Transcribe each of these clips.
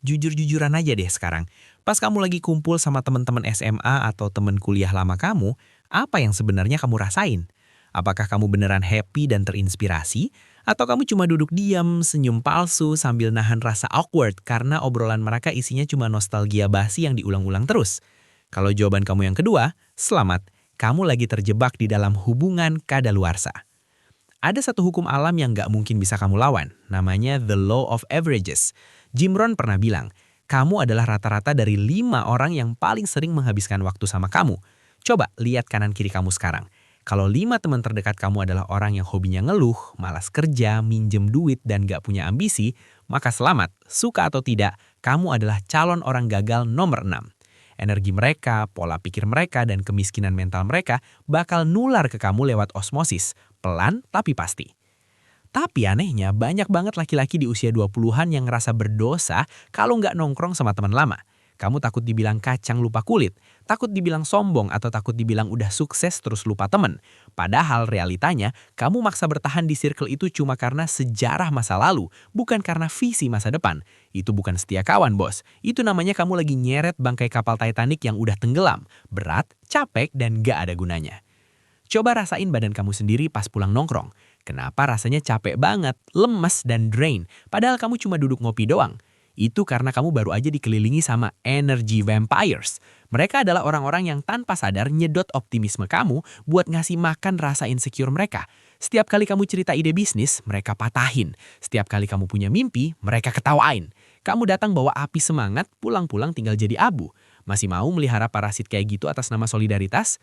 Jujur-jujuran aja deh sekarang. Pas kamu lagi kumpul sama teman-teman SMA atau teman kuliah lama kamu, apa yang sebenarnya kamu rasain? Apakah kamu beneran happy dan terinspirasi? Atau kamu cuma duduk diam, senyum palsu sambil nahan rasa awkward karena obrolan mereka isinya cuma nostalgia basi yang diulang-ulang terus? Kalau jawaban kamu yang kedua, selamat. Kamu lagi terjebak di dalam hubungan kadaluarsa. Ada satu hukum alam yang nggak mungkin bisa kamu lawan, namanya the law of averages. Jim Rohn pernah bilang, kamu adalah rata-rata dari 5 orang yang paling sering menghabiskan waktu sama kamu. Coba lihat kanan kiri kamu sekarang. Kalau 5 teman terdekat kamu adalah orang yang hobinya ngeluh, malas kerja, minjem duit, dan nggak punya ambisi, maka selamat, suka atau tidak, kamu adalah calon orang gagal nomor 6. Energi mereka, pola pikir mereka, dan kemiskinan mental mereka bakal nular ke kamu lewat osmosis, pelan tapi pasti. Tapi anehnya banyak banget laki-laki di usia 20-an yang ngerasa berdosa kalau nggak nongkrong sama teman lama. Kamu takut dibilang kacang lupa kulit, takut dibilang sombong atau takut dibilang udah sukses terus lupa temen. Padahal realitanya kamu maksa bertahan di circle itu cuma karena sejarah masa lalu, bukan karena visi masa depan. Itu bukan setia kawan bos, itu namanya kamu lagi nyeret bangkai kapal Titanic yang udah tenggelam, berat, capek, dan gak ada gunanya. Coba rasain badan kamu sendiri pas pulang nongkrong. Kenapa rasanya capek banget, lemes, dan drain, padahal kamu cuma duduk ngopi doang? Itu karena kamu baru aja dikelilingi sama energy vampires. Mereka adalah orang-orang yang tanpa sadar nyedot optimisme kamu buat ngasih makan rasa insecure mereka. Setiap kali kamu cerita ide bisnis, mereka patahin. Setiap kali kamu punya mimpi, mereka ketawain. Kamu datang bawa api semangat, pulang-pulang tinggal jadi abu. Masih mau melihara parasit kayak gitu atas nama solidaritas?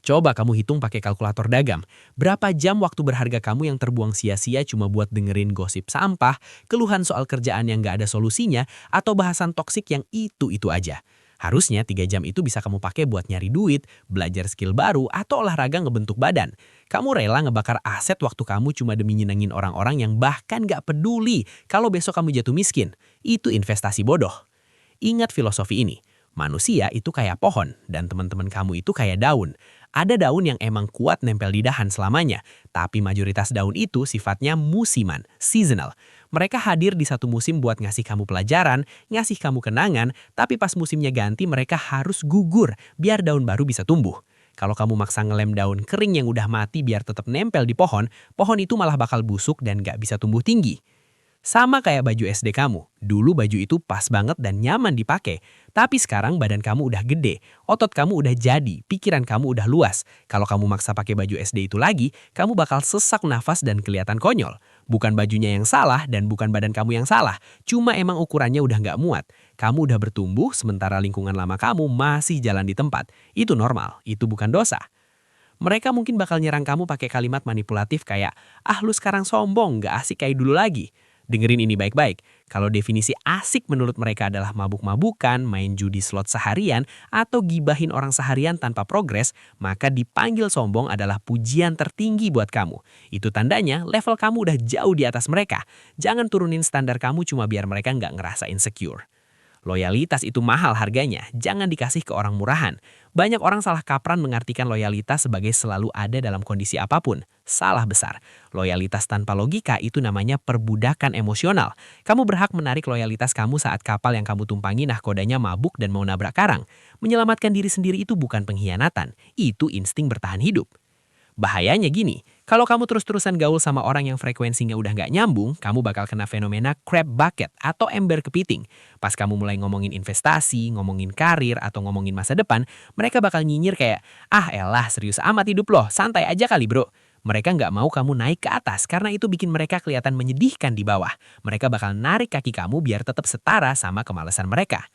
Coba kamu hitung pakai kalkulator dagang. Berapa jam waktu berharga kamu yang terbuang sia-sia cuma buat dengerin gosip sampah, keluhan soal kerjaan yang gak ada solusinya, atau bahasan toksik yang itu-itu aja. Harusnya 3 jam itu bisa kamu pakai buat nyari duit, belajar skill baru, atau olahraga ngebentuk badan. Kamu rela ngebakar aset waktu kamu cuma demi nyenengin orang-orang yang bahkan gak peduli kalau besok kamu jatuh miskin. Itu investasi bodoh. Ingat filosofi ini. Manusia itu kayak pohon, dan teman-teman kamu itu kayak daun. Ada daun yang emang kuat nempel di dahan selamanya, tapi mayoritas daun itu sifatnya musiman, seasonal. Mereka hadir di satu musim buat ngasih kamu pelajaran, ngasih kamu kenangan, tapi pas musimnya ganti mereka harus gugur biar daun baru bisa tumbuh. Kalau kamu maksa ngelem daun kering yang udah mati biar tetap nempel di pohon, pohon itu malah bakal busuk dan gak bisa tumbuh tinggi. Sama kayak baju SD kamu. Dulu baju itu pas banget dan nyaman dipakai. Tapi sekarang badan kamu udah gede, otot kamu udah jadi, pikiran kamu udah luas. Kalau kamu maksa pakai baju SD itu lagi, kamu bakal sesak nafas dan kelihatan konyol. Bukan bajunya yang salah dan bukan badan kamu yang salah. Cuma emang ukurannya udah nggak muat. Kamu udah bertumbuh sementara lingkungan lama kamu masih jalan di tempat. Itu normal, itu bukan dosa. Mereka mungkin bakal nyerang kamu pakai kalimat manipulatif kayak, ah lu sekarang sombong, nggak asik kayak dulu lagi. Dengerin ini baik-baik. Kalau definisi asik menurut mereka adalah mabuk-mabukan, main judi slot seharian, atau gibahin orang seharian tanpa progres, maka dipanggil sombong adalah pujian tertinggi buat kamu. Itu tandanya level kamu udah jauh di atas mereka. Jangan turunin standar kamu cuma biar mereka nggak ngerasa insecure. Loyalitas itu mahal harganya, jangan dikasih ke orang murahan. Banyak orang salah kaprah mengartikan loyalitas sebagai selalu ada dalam kondisi apapun. Salah besar. Loyalitas tanpa logika itu namanya perbudakan emosional. Kamu berhak menarik loyalitas kamu saat kapal yang kamu tumpangi nahkodanya mabuk dan mau nabrak karang. Menyelamatkan diri sendiri itu bukan pengkhianatan, itu insting bertahan hidup. Bahayanya gini, kalau kamu terus-terusan gaul sama orang yang frekuensinya udah nggak nyambung, kamu bakal kena fenomena crab bucket atau ember kepiting. Pas kamu mulai ngomongin investasi, ngomongin karir, atau ngomongin masa depan, mereka bakal nyinyir kayak, ah elah serius amat hidup loh, santai aja kali bro. Mereka nggak mau kamu naik ke atas karena itu bikin mereka kelihatan menyedihkan di bawah. Mereka bakal narik kaki kamu biar tetap setara sama kemalasan mereka.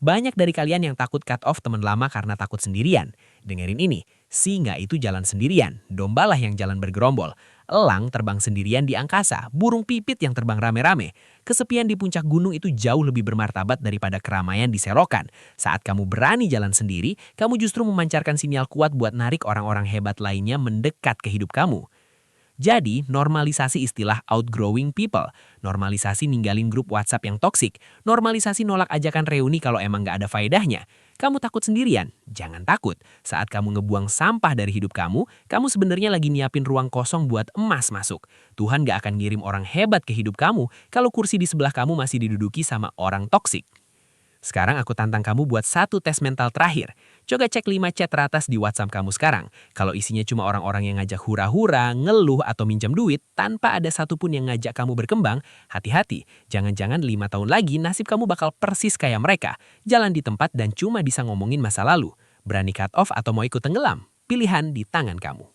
Banyak dari kalian yang takut cut off teman lama karena takut sendirian. Dengerin ini, singa itu jalan sendirian, dombalah yang jalan bergerombol. Elang terbang sendirian di angkasa, burung pipit yang terbang rame-rame. Kesepian di puncak gunung itu jauh lebih bermartabat daripada keramaian di selokan. Saat kamu berani jalan sendiri, kamu justru memancarkan sinyal kuat buat narik orang-orang hebat lainnya mendekat ke hidup kamu. Jadi, normalisasi istilah outgrowing people, normalisasi ninggalin grup WhatsApp yang toksik, normalisasi nolak ajakan reuni kalau emang nggak ada faedahnya. Kamu takut sendirian? Jangan takut. Saat kamu ngebuang sampah dari hidup kamu sebenarnya lagi nyiapin ruang kosong buat emas masuk. Tuhan nggak akan ngirim orang hebat ke hidup kamu kalau kursi di sebelah kamu masih diduduki sama orang toksik. Sekarang aku tantang kamu buat satu tes mental terakhir. Coba cek 5 chat teratas di WhatsApp kamu sekarang. Kalau isinya cuma orang-orang yang ngajak hura-hura, ngeluh atau minjam duit, tanpa ada satupun yang ngajak kamu berkembang, hati-hati. Jangan-jangan 5 tahun lagi nasib kamu bakal persis kayak mereka. Jalan di tempat dan cuma bisa ngomongin masa lalu. Berani cut off atau mau ikut tenggelam? Pilihan di tangan kamu.